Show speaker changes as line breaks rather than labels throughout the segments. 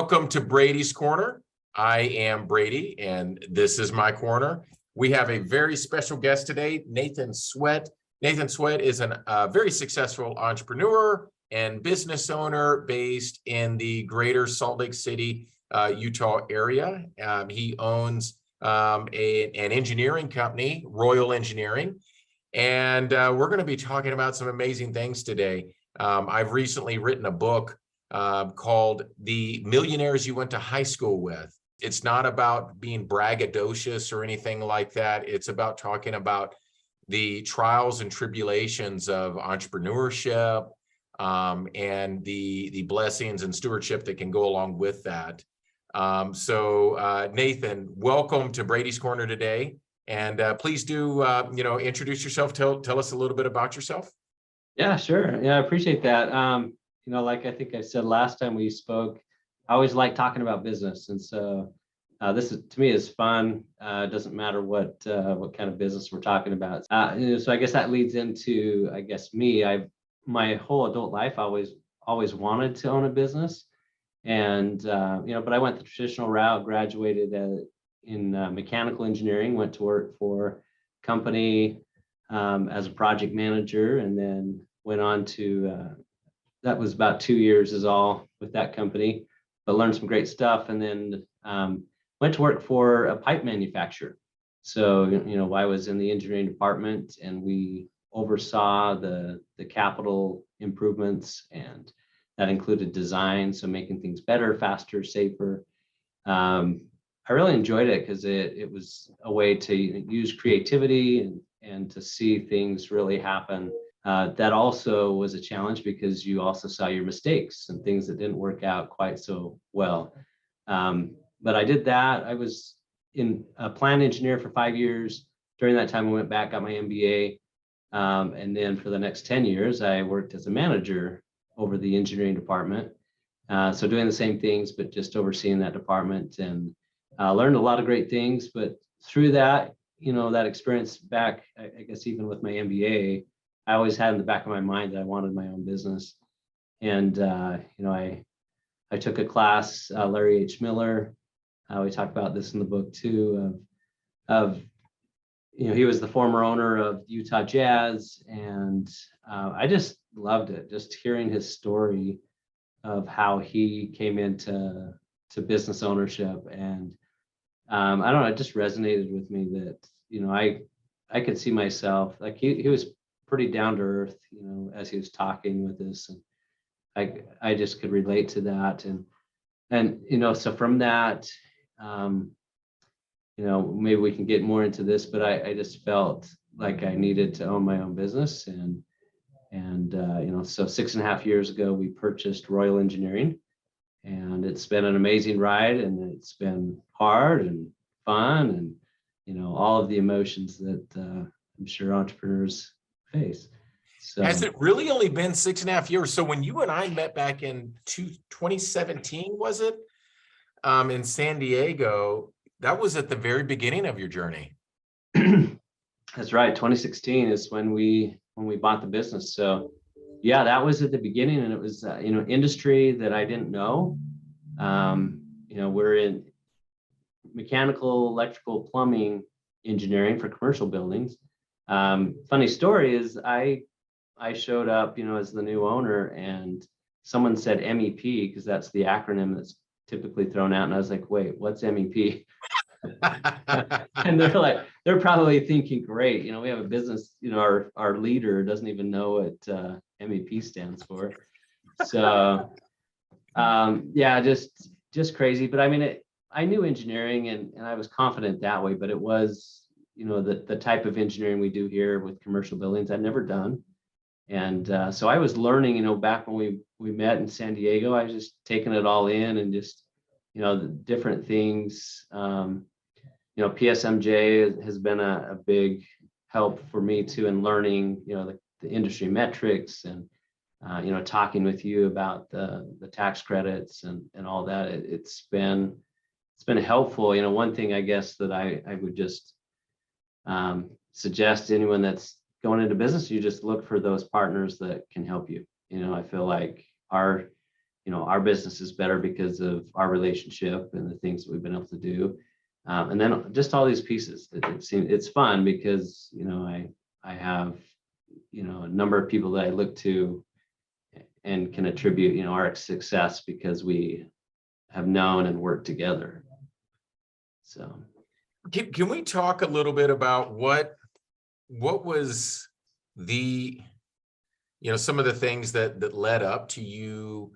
Welcome to Brady's Corner. I am Brady, and this is my corner. We have a very special guest today, Nathan Sweat. Nathan Sweat is a very successful entrepreneur and business owner based in the greater Salt Lake City, Utah area. He owns an engineering company, Royal Engineering, and we're going to be talking about some amazing things today. I've recently written a book called The Millionaires You Went to High School With. It's not about being braggadocious or anything like that. It's about talking about the trials and tribulations of entrepreneurship and the blessings and stewardship that can go along with that. Nathan, welcome to Brady's Corner today. And please do, introduce yourself. Tell us a little bit about yourself.
Yeah, sure. Yeah, I appreciate that. Like I think I said last time we spoke, I always like talking about business, and so this is to me is fun. It doesn't matter what kind of business we're talking about. So I guess that leads into me. My whole adult life I always wanted to own a business, and but I went the traditional route. Graduated in mechanical engineering. Went to work for a company as a project manager, and then went on to that was about 2 years is all with that company, but learned some great stuff, and then went to work for a pipe manufacturer. So, I was in the engineering department, and we oversaw the capital improvements, and that included design, so making things better, faster, safer. I really enjoyed it because it was a way to use creativity and to see things really happen. That also was a challenge because you also saw your mistakes and things that didn't work out quite so well. But I did that. I was in a plant engineer for 5 years. During that time, I went back, got my MBA. And then for the next 10 years, I worked as a manager over the engineering department. So doing the same things, but just overseeing that department, and learned a lot of great things. But through that, that experience back, I guess even with my MBA, I always had in the back of my mind that I wanted my own business. And, I took a class, Larry H. Miller. We talk about this in the book too, he was the former owner of Utah Jazz. And I just loved it, just hearing his story of how he came into business ownership. And I don't know, it just resonated with me that, I could see myself, like he was pretty down to earth, as he was talking with us, and I just could relate to that, and so from that, maybe we can get more into this, but I just felt like I needed to own my own business, and so 6.5 years ago we purchased Royal Engineering, and it's been an amazing ride, and it's been hard and fun, and all of the emotions that I'm sure entrepreneurs face. So,
has it really only been 6.5 years? So when you and I met back in 2017, was it, in San Diego, that was at the very beginning of your journey.
That's right. 2016 is when we bought the business. So yeah, that was at the beginning, and it was industry that I didn't know. We're in mechanical, electrical, plumbing engineering for commercial buildings. Funny story is I showed up, as the new owner, and someone said MEP, because that's the acronym that's typically thrown out. And I was like, wait, what's MEP? And they're probably thinking, great, we have a business, our leader doesn't even know what MEP stands for. So, yeah, just crazy. But I mean, I knew engineering, and I was confident that way, but it was, the type of engineering we do here with commercial buildings I'd never done. And so I was learning, back when we met in San Diego, I was just taking it all in, and just, the different things. PSMJ has been a big help for me too in learning, the industry metrics, and, talking with you about the tax credits and all that. It's been helpful. One thing I guess that I would just suggest to anyone that's going into business, you just look for those partners that can help you. I feel like our our business is better because of our relationship and the things that we've been able to do. And then just all these pieces. It's fun because, I have, a number of people that I look to and can attribute, our success because we have known and worked together. So.
Can we talk a little bit about what was the, some of the things that led up to you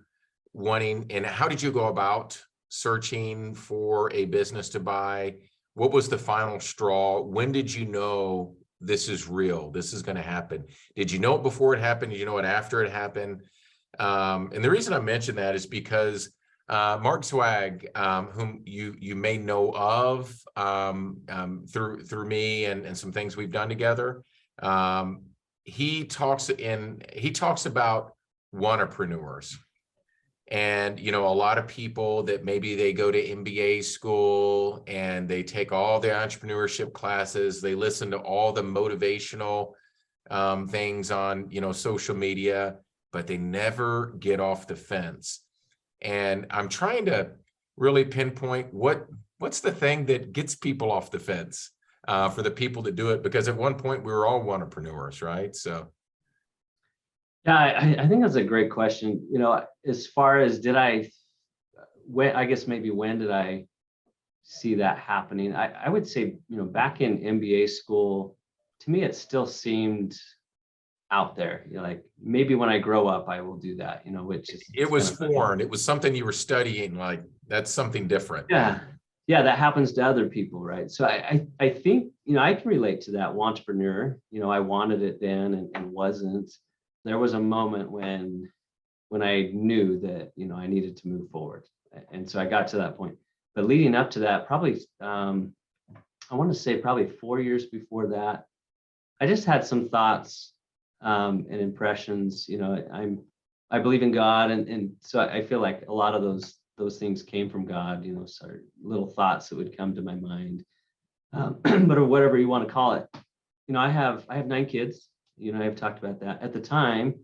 wanting, and how did you go about searching for a business to buy? What was the final straw? When did you know this is real? This is going to happen? Did you know it before it happened? Did you know it after it happened? And the reason I mention that is because Mark Swag, whom you may know of through me and some things we've done together, he talks about entrepreneurs. And, a lot of people that maybe they go to MBA school and they take all the entrepreneurship classes, they listen to all the motivational things on, social media, but they never get off the fence. And I'm trying to really pinpoint what's the thing that gets people off the fence for the people that do it, because at one point we were all entrepreneurs, right? So.
Yeah, I think that's a great question. As far as when did I see that happening? I would say, back in MBA school, to me, it still seemed out there. Like maybe when I grow up, I will do that, which is.
It was foreign. It was something you were studying, like that's something different.
Yeah. Yeah, that happens to other people, right? So I think, I can relate to that entrepreneur. I wanted it then and wasn't. There was a moment when I knew that, I needed to move forward. And so I got to that point. But leading up to that, probably, I want to say probably 4 years before that, I just had some thoughts and impressions. I believe in God. And so I feel like a lot of those things came from God, sort of little thoughts that would come to my mind, but whatever you want to call it. I have 9 kids. I've talked about that. At the time,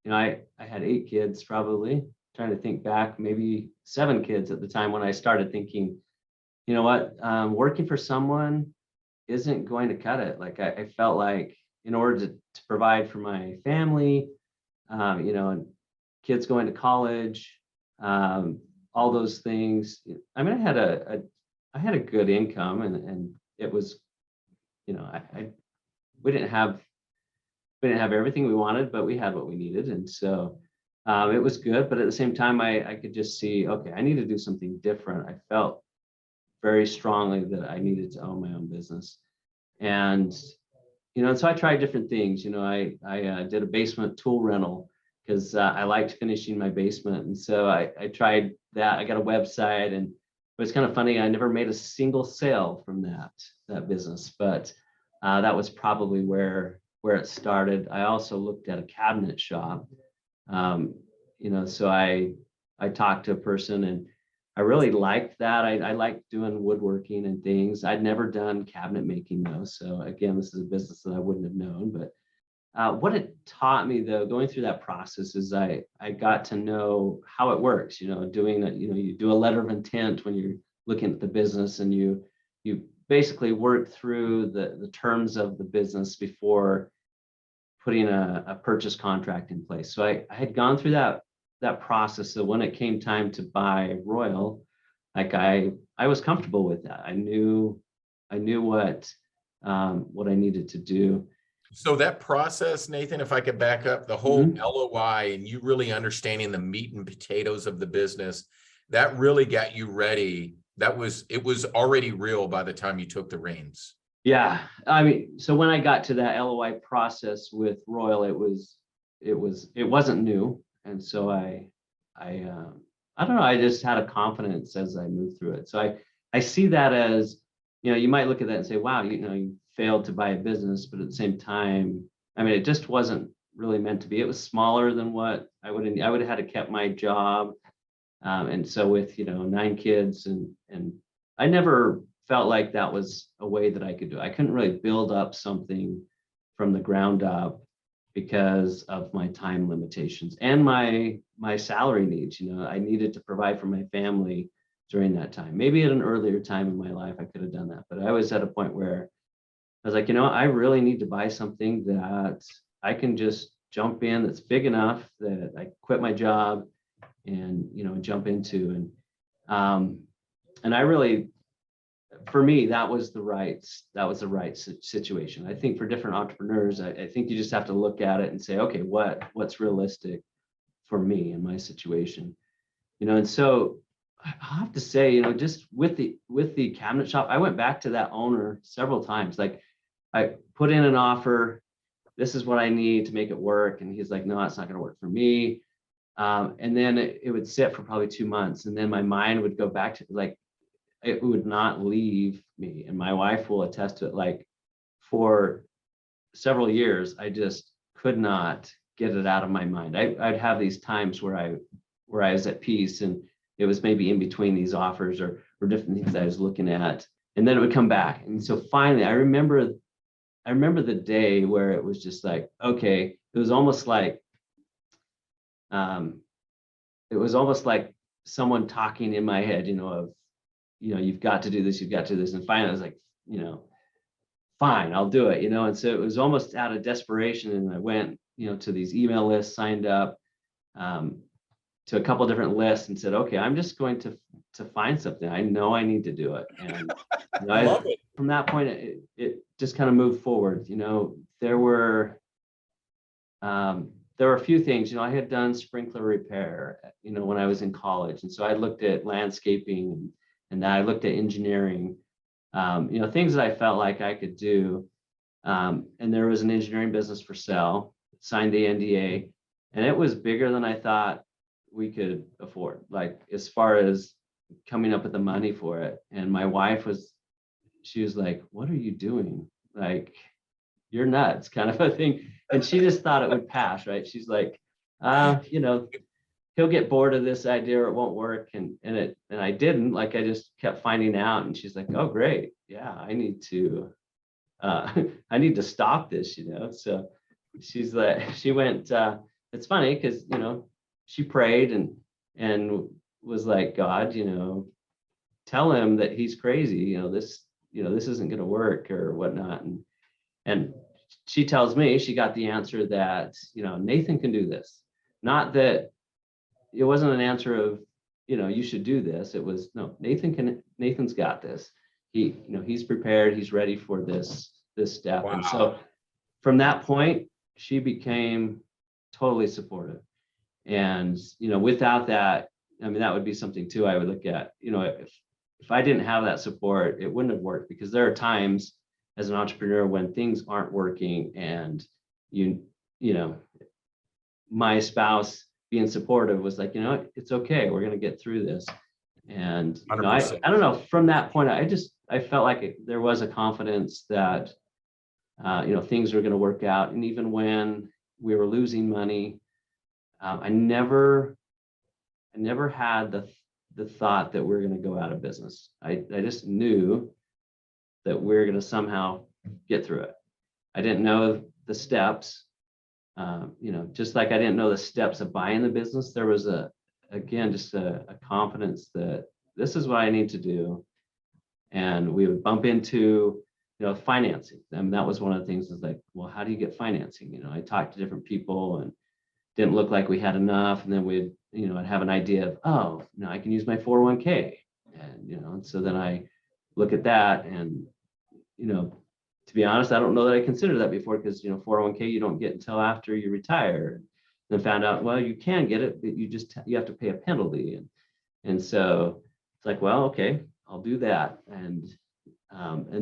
I had 8 kids, probably. Trying to think back, maybe 7 kids at the time when I started thinking, working for someone isn't going to cut it. Like I felt like in order to provide for my family, and kids going to college, all those things. I mean, I had a good income, and it was, we didn't have everything we wanted, but we had what we needed. And so it was good. But at the same time, I could just see, okay, I need to do something different. I felt very strongly that I needed to own my own business. And, and so I tried different things. I did a basement tool rental because I liked finishing my basement. And so I tried that. I got a website, and it was kind of funny. I never made a single sale from that business, but that was probably where it started. I also looked at a cabinet shop. So I talked to a person, and I really liked that. I liked doing woodworking and things. I'd never done cabinet making though. So again, this is a business that I wouldn't have known. But what it taught me though, going through that process, is I got to know how it works. Doing that. You do a letter of intent when you're looking at the business, and you basically work through the terms of the business before putting a purchase contract in place. So I had gone through that process. So when it came time to buy Royal, like I was comfortable with that. I knew what I needed to do.
So that process, Nathan, if I could back up, the whole LOI and you really understanding the meat and potatoes of the business, that really got you ready. It was already real by the time you took the reins.
Yeah. I mean, so when I got to that LOI process with Royal, it wasn't new. And so I don't know, I just had a confidence as I moved through it. So I see that as, you might look at that and say, wow, you failed to buy a business, but at the same time, I mean, it just wasn't really meant to be. It was smaller than what I would have had to kept my job. And so with, 9 kids and I never felt like that was a way that I could do it. I couldn't really build up something from the ground up because of my time limitations and my salary needs. I needed to provide for my family during that time. Maybe at an earlier time in my life, I could have done that, but I was at a point where I was like, I really need to buy something that I can just jump in, that's big enough that I quit my job and, jump into. And I really, for me, that was the right situation. I think for different entrepreneurs, I think you just have to look at it and say, okay, what's realistic for me in my situation? And so I have to say, just with the cabinet shop, I went back to that owner several times. Like, I put in an offer, this is what I need to make it work. And he's like, no, it's not going to work for me. And then it would sit for probably 2 months. And then my mind would go back to, like, it would not leave me. And my wife will attest to it. Like, for several years, I just could not get it out of my mind. I'd have these times where I was at peace, and it was maybe in between these offers or different things I was looking at. And then it would come back. And so finally, I remember the day where it was just like, okay, it was almost like someone talking in my head, you've got to do this, you've got to do this. And finally I was like, fine, I'll do it, And so it was almost out of desperation. And I went, to these email lists, signed up to a couple different lists and said, okay, I'm just going to find something. I know I need to do it. And
I love it.
From that point, it just kind of moved forward. There were a few things. I had done sprinkler repair, when I was in college, and so I looked at landscaping, and I looked at engineering, things that I felt like I could do. And there was an engineering business for sale. Signed the NDA, and it was bigger than I thought we could afford, like, as far as coming up with the money for it. And my wife was like, what are you doing? Like, you're nuts, kind of a thing. And she just thought it would pass, right? She's like, he'll get bored of this idea, or it won't work. And I didn't. Like, I just kept finding out. And she's like, oh, great. Yeah, I need to stop this, So she's like, she went, it's funny because, she prayed and was like, God, tell him that he's crazy, this isn't going to work or whatnot. And she tells me she got the answer that, Nathan can do this. Not that it wasn't an answer of, you should do this. It was, no, Nathan's got this. He's prepared. He's ready for this step.
Wow.
And so from that point, she became totally supportive. And, without that, that would be something too I would look at. If I didn't have that support, it wouldn't have worked, because there are times as an entrepreneur when things aren't working, and my spouse being supportive was like, it's okay, we're going to get through this. And I don't know, from that point, I felt like there was a confidence that things were going to work out. And even when we were losing money, I never had the thought that we're going to go out of business. I just knew that we're going to somehow get through it. I didn't know the steps, just like I didn't know the steps of buying the business. There was just a confidence that this is what I need to do. And we would bump into, financing. That was one of the things, is like, well, how do you get financing? I talked to different people and didn't look like we had enough. And then I'd have an idea of, oh, I can use my 401k. And, and so then I look at that, and, to be honest, I don't know that I considered that before, because, 401k, you don't get until after you retire. Then found out, well, you can get it, but you have to pay a penalty. And so it's like, well, okay, I'll do that. And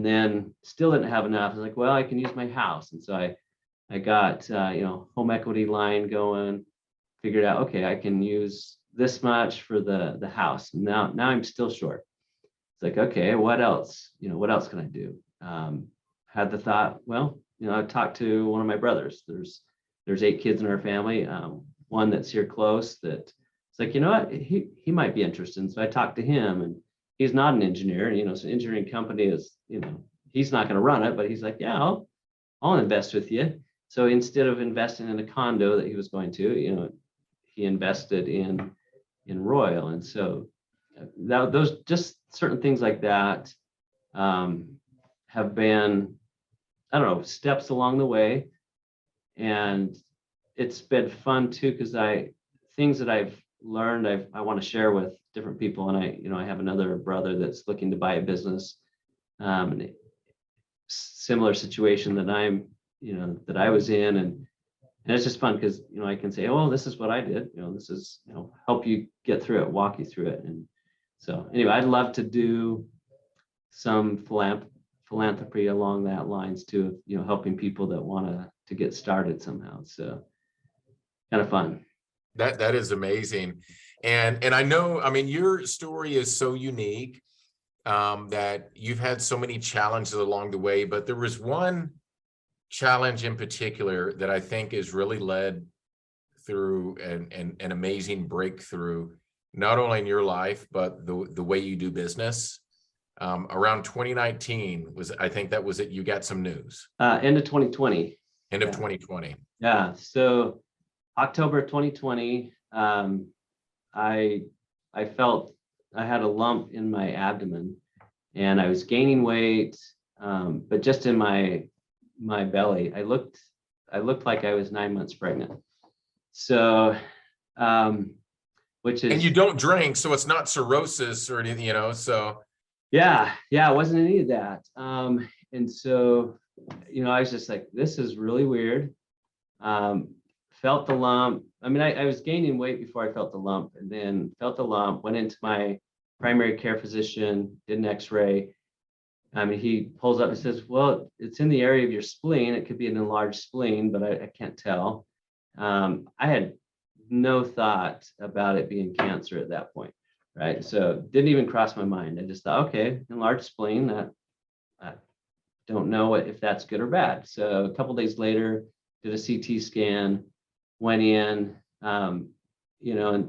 then still didn't have enough. I was like, well, I can use my house. And so I got, home equity line going, figured out, okay, I can use this much for the house. Now I'm still short. It's like, okay, what else? What else can I do? Had the thought, well, I talked to one of my brothers. There's 8 kids in our family. One that's here close that it's like, what, he might be interested. And so I talked to him, and he's not an engineer. So engineering company is, he's not going to run it, but he's like, yeah, I'll invest with you. So instead of investing in a condo that he was going to, he invested in Royal. And so those just certain things like that have been, I don't know, steps along the way. And it's been fun too, because things that I've learned, I want to share with different people. And I have another brother that's looking to buy a business, and similar situation that that I was in. And it's just fun because, I can say, oh, this is what I did, this is, help you get through it, walk you through it. And so anyway, I'd love to do some philanthropy along that lines too, helping people that want to get started somehow. So kind of fun.
That is amazing. And I know, I mean, your story is so unique, that you've had so many challenges along the way, but there was one challenge in particular that I think is really led through an amazing breakthrough, not only in your life, but the way you do business. Around 2019 I think that was it. You got some news.
End of 2020.
End of 2020.
Yeah. So October 2020, I felt I had a lump in my abdomen, and I was gaining weight, but just in my belly, I looked like I was 9 months pregnant. So, which is,
and you don't drink, so it's not cirrhosis or anything, so.
Yeah, it wasn't any of that. And so, I was just like, this is really weird. Felt the lump. I mean, I was gaining weight before I felt the lump, and then felt the lump, went into my primary care physician, did an x-ray. I mean, he pulls up and says, well, it's in the area of your spleen. It could be an enlarged spleen, but I can't tell. I had no thought about it being cancer at that point, right? So didn't even cross my mind. I just thought, okay, enlarged spleen, that I don't know if that's good or bad. So a couple days later, did a CT scan, went in, and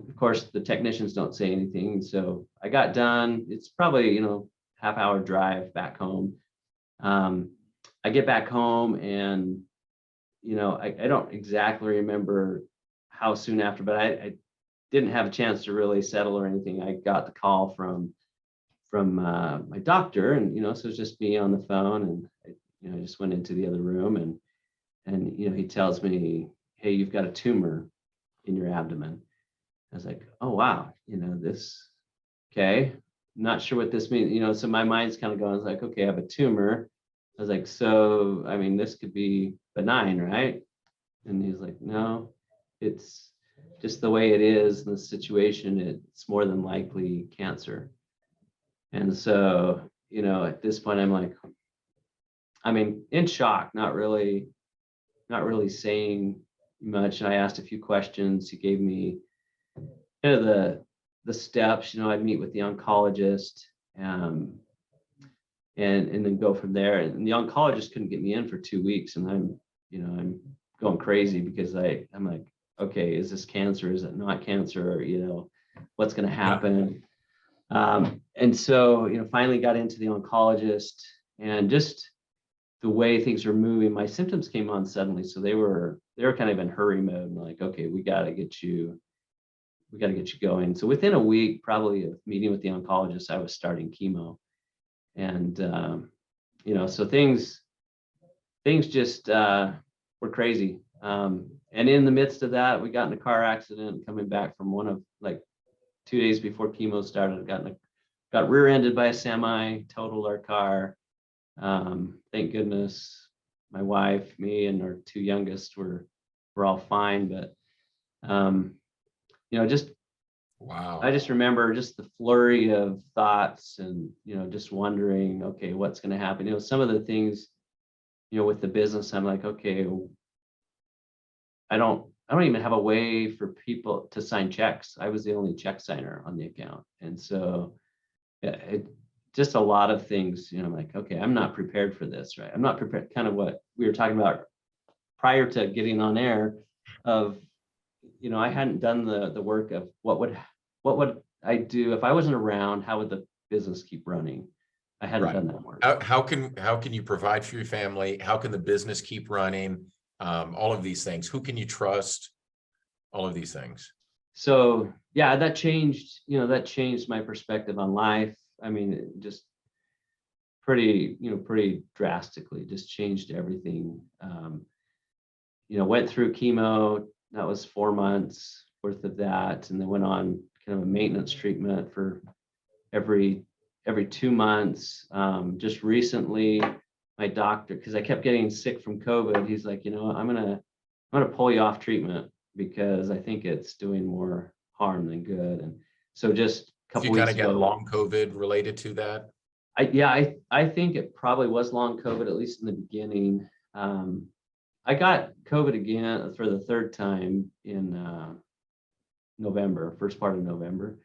of course the technicians don't say anything. So I got done. It's probably, half-hour drive back home. I get back home, and, I don't exactly remember how soon after, but I didn't have a chance to really settle or anything. I got the call from my doctor, and, so it's just me on the phone, and I just went into the other room, and he tells me, hey, you've got a tumor in your abdomen. I was like, oh, wow, this, okay, not sure what this means, so my mind's kind of going, I was like, okay, I have a tumor. I was like, so, I mean, this could be benign, right? And he's like, no, it's just the way it is in the situation. It's more than likely cancer. And so, at this point, I'm like, I mean, in shock, not really saying much. And I asked a few questions. He gave me kind of the steps. I'd meet with the oncologist, and then go from there. And the oncologist couldn't get me in for 2 weeks, and I'm going crazy because I'm like, okay, is this cancer? Is it not cancer? What's going to happen? And so, finally got into the oncologist, and just the way things were moving, my symptoms came on suddenly. So they were kind of in hurry mode, and like, okay, we got to get you going. So within a week, probably, of meeting with the oncologist, I was starting chemo. And, so things just were crazy. And in the midst of that, we got in a car accident coming back from one of, like, 2 days before chemo started. Got rear-ended by a semi, totaled our car. Thank goodness my wife, me, and our two youngest were all fine. But, just,
wow.
I just remember just the flurry of thoughts, and, just wondering, okay, what's going to happen? Some of the things, with the business, I'm like, okay, I don't even have a way for people to sign checks. I was the only check signer on the account. And so, just a lot of things, I'm like, okay, I'm not prepared for this, right? I'm not prepared, kind of what we were talking about prior to getting on air of, I hadn't done the work of what would I do if I wasn't around? How would the business keep running? I hadn't done that work.
How can you provide for your family? How can the business keep running? all of these things? Who can you trust? All of these things.
So yeah, that changed, that changed my perspective on life. I mean, it just pretty drastically, just changed everything. Went through chemo. That was 4 months worth of that, and then went on kind of a maintenance treatment for every 2 months. Just recently, my doctor, because I kept getting sick from COVID, he's like, I'm gonna pull you off treatment because I think it's doing more harm than good. And so just a couple
You kind
weeks
of get
ago,
long COVID related to that.
I think it probably was long COVID, at least in the beginning. I got COVID again for the third time in November, first part of November.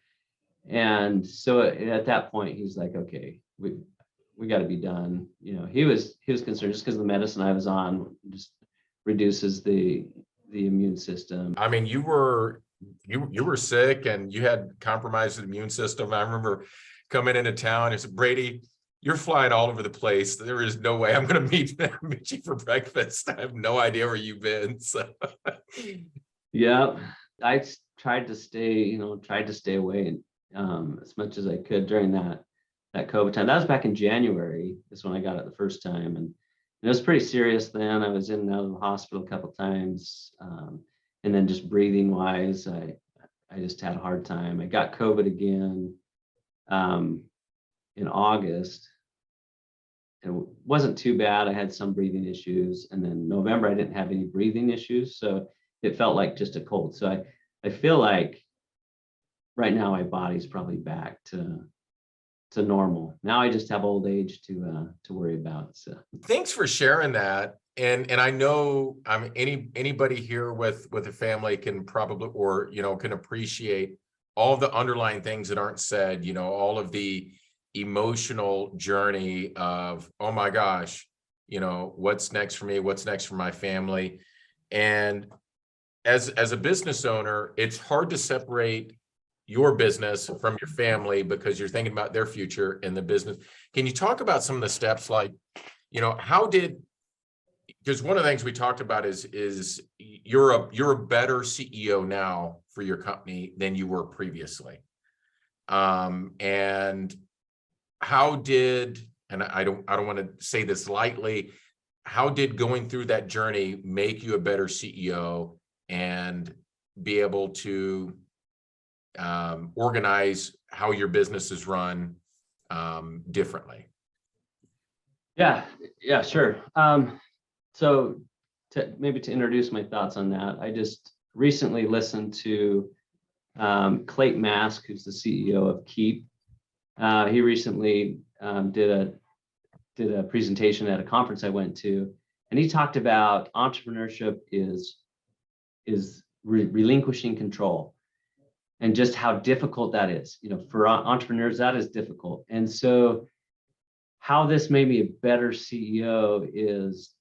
And so at that point, he's like, okay, we got to be done. He was concerned just because the medicine I was on just reduces the immune system.
I mean, you were sick and you had compromised immune system. I remember coming into town and said, Brady, you're flying all over the place. There is no way I'm going to meet you for breakfast. I have no idea where you've been. So
yeah, I tried to stay away as much as I could during that COVID time. That was back in January is when I got it the first time. And it was pretty serious then. I was in and out of the hospital a couple of times. And then just breathing wise, I just had a hard time. I got COVID again in August. It wasn't too bad. I had some breathing issues. And then November, I didn't have any breathing issues. So it felt like just a cold. So I feel like right now my body's probably back to normal. Now I just have old age to worry about. So
thanks for sharing that. And I know anybody here with a family can probably, or can appreciate all the underlying things that aren't said, all of the emotional journey of, oh my gosh, what's next for me, what's next for my family. And as a business owner, it's hard to separate your business from your family because you're thinking about their future in the business. Can you talk about some of the steps, like, because one of the things we talked about is you're a better CEO now for your company than you were previously. And how did, and I don't want to say this lightly, how did going through that journey make you a better CEO and be able to organize how your business is run differently? Yeah,
sure. So to introduce my thoughts on that, I just recently listened to Clayton Mask, who's the CEO of Keep. He recently did a presentation at a conference I went to, and he talked about entrepreneurship is relinquishing control, and just how difficult that is. For entrepreneurs, that is difficult. And so how this made me a better CEO is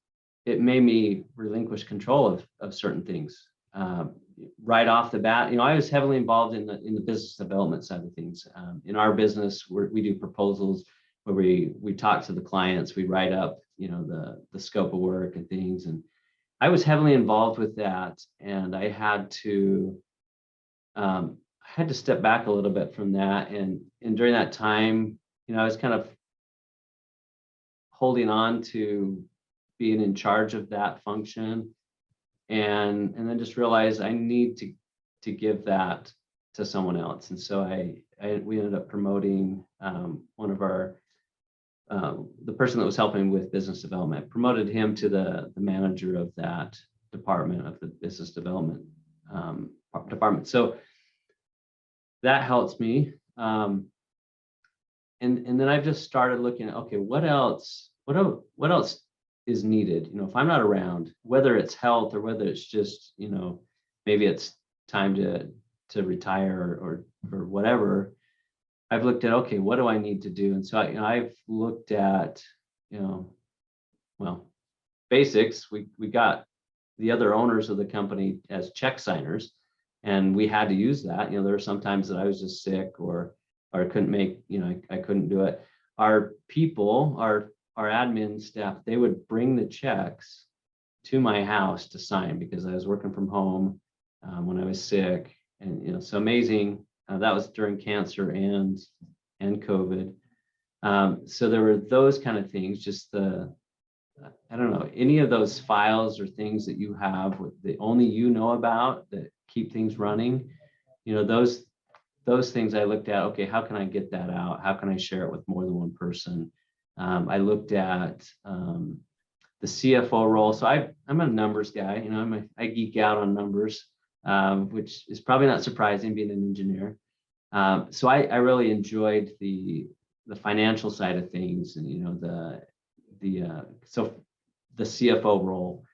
it made me relinquish control of certain things. Right off the bat, I was heavily involved in the business development side of things. In our business, we do proposals where we talk to the clients, we write up, the scope of work and things. And I was heavily involved with that, and I had to step back a little bit from that. And during that time, I was kind of holding on to being in charge of that function, and then just realized I need to give that to someone else. And so we ended up promoting one of our the person that was helping with business development, promoted him to the manager of that department, of the business development department. So that helps me. And then I've just started looking at, okay, what else is needed? If I'm not around, whether it's health or whether it's just, maybe it's time to retire or whatever. I've looked at, okay, what do I need to do? And so I've looked at, basics. We got the other owners of the company as check signers, and we had to use that. There were some times that I was just sick or I couldn't make, I couldn't do it. Our people, our admin staff, they would bring the checks to my house to sign because I was working from home when I was sick, and so amazing. That was during cancer and COVID. So there were those kind of things, just I don't know, any of those files or things that you have that only you know about that keep things running, those things I looked at, okay, how can I get that out? How can I share it with more than one person? I looked at the CFO role. So I'm a numbers guy, I geek out on numbers, which is probably not surprising being an engineer. So I really enjoyed the financial side of things, and the CFO role.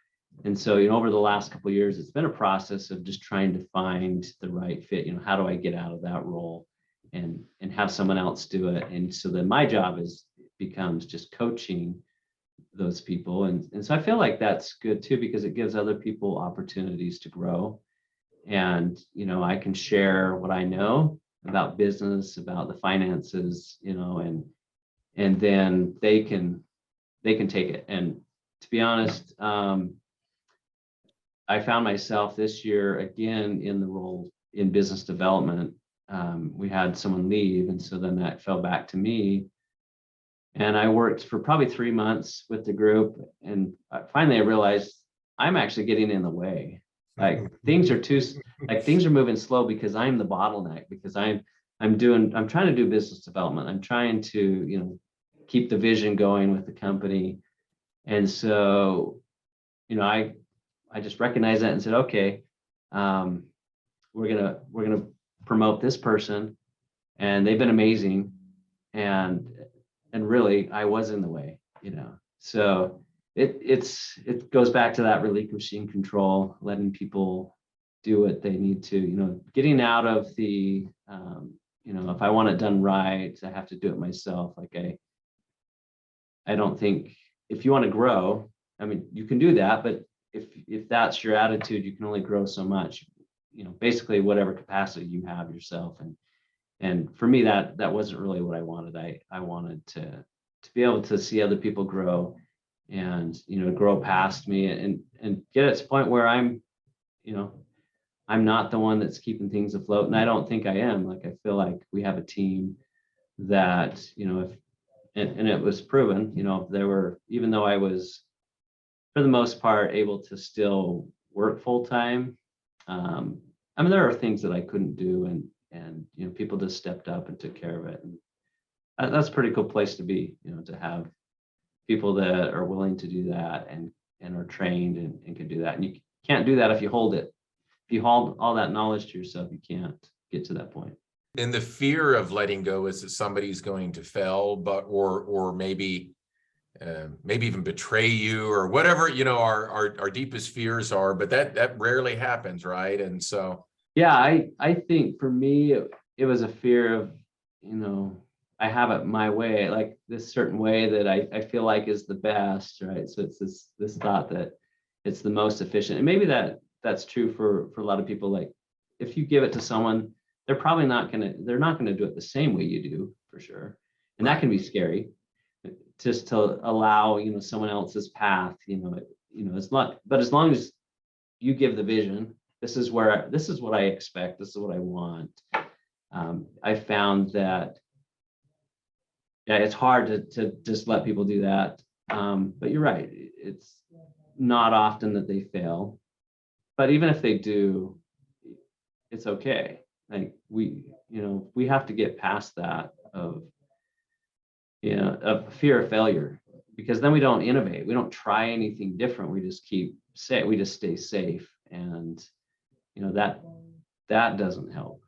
And so over the last couple of years, it's been a process of just trying to find the right fit. How do I get out of that role and have someone else do it? And so then my job becomes just coaching those people. And so I feel like that's good too, because it gives other people opportunities to grow. And, I can share what I know about business, about the finances, and then they can take it. And to be honest, I found myself this year again in the role in business development. We had someone leave, and so then that fell back to me. And I worked for probably 3 months with the group, and finally I realized I'm actually getting in the way. Like things are moving slow because I'm the bottleneck, because I'm trying to do business development. I'm trying to, keep the vision going with the company. And so, I just recognized that and said, okay, we're gonna promote this person, and they've been amazing, and really I was in the way, So it goes back to that relinquishing control, letting people do what they need to, getting out of the if I want it done right, I have to do it myself. Like I don't think, if you want to grow, I mean, you can do that, but if that's your attitude, you can only grow so much, basically whatever capacity you have yourself. And for me, that wasn't really what I wanted. I wanted to be able to see other people grow and, grow past me and get it to the point where I'm not the one that's keeping things afloat. And I don't think I am. Like, I feel like we have a team that, and it was proven, even though I was, for the most part, able to still work full time. I mean, there are things that I couldn't do, and people just stepped up and took care of it. And that's a pretty cool place to be, to have people that are willing to do that and are trained and can do that. And you can't do that if you hold it. If you hold all that knowledge to yourself, you can't get to that point.
And the fear of letting go is that somebody's going to fail, or maybe even betray you, or whatever, our deepest fears are, but that rarely happens, right? And so,
yeah, I think for me, it was a fear of, I have it my way, like this certain way that I feel like is the best, right? So it's this thought that it's the most efficient. And maybe that's true for a lot of people. Like, if you give it to someone, they're not gonna do it the same way you do, for sure. And that can be scary, just to allow, someone else's path, it's not, but as long as you give the vision, this is what I expect, this is what I want. I found that, yeah, it's hard to just let people do that. But you're right, it's not often that they fail, but even if they do, it's okay. Like, we have to get past that of fear of failure, because then we don't innovate. We don't try anything different. We just we just stay safe. And, that doesn't help,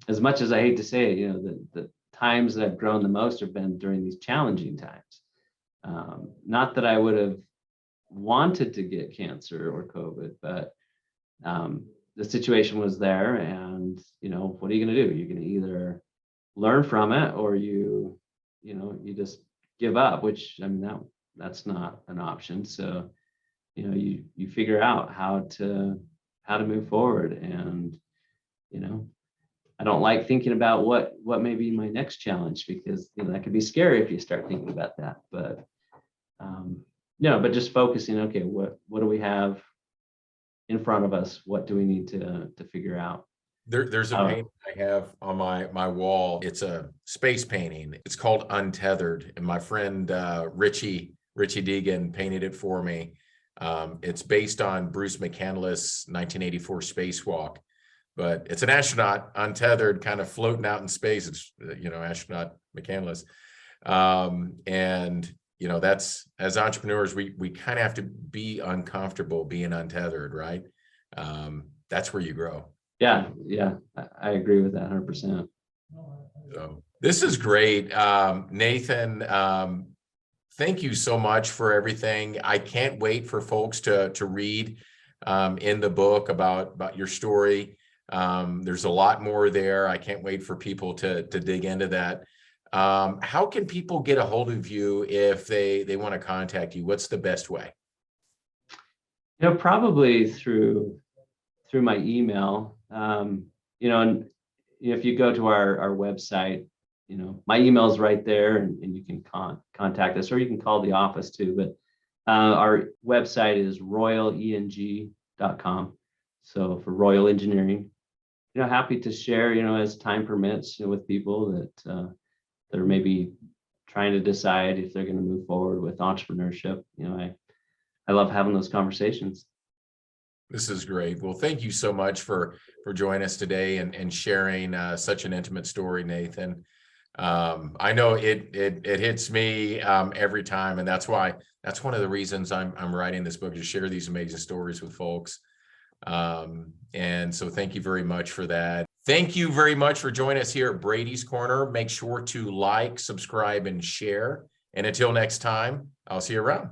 as much as I hate to say it, the times that I've grown the most have been during these challenging times. Not that I would have wanted to get cancer or COVID, but the situation was there, and, what are you going to do? You're going to either learn from it, or you just give up, which, I mean, that's not an option. So, you figure out how to move forward. And, I don't like thinking about what may be my next challenge, because that could be scary if you start thinking about that. But but just focusing, okay, what do we have in front of us? What do we need to figure out?
There's a painting I have on my wall. It's a space painting. It's called Untethered, and my friend Richie Deegan painted it for me. It's based on Bruce McCandless' 1984 spacewalk, but it's an astronaut untethered, kind of floating out in space. It's astronaut McCandless, and that's, as entrepreneurs, we kind of have to be uncomfortable being untethered, right? That's where you grow.
Yeah, I agree with that 100%.
So this is great. Nathan, thank you so much for everything. I can't wait for folks to read in the book about your story. There's a lot more there. I can't wait for people to dig into that. How can people get a hold of you if they want to contact you? What's the best way?
Probably through my email. And if you go to our website, my email is right there, and you can contact us, or you can call the office too. But our website is royaleng.com. So for Royal Engineering, happy to share, as time permits, with people that are maybe trying to decide if they're going to move forward with entrepreneurship. I love having those conversations.
This is great. Well, thank you so much for joining us today and sharing such an intimate story, Nathan. I know it hits me every time, and that's one of the reasons I'm writing this book, to share these amazing stories with folks. And so thank you very much for that. Thank you very much for joining us here at Brady's Corner. Make sure to like, subscribe, and share. And until next time, I'll see you around.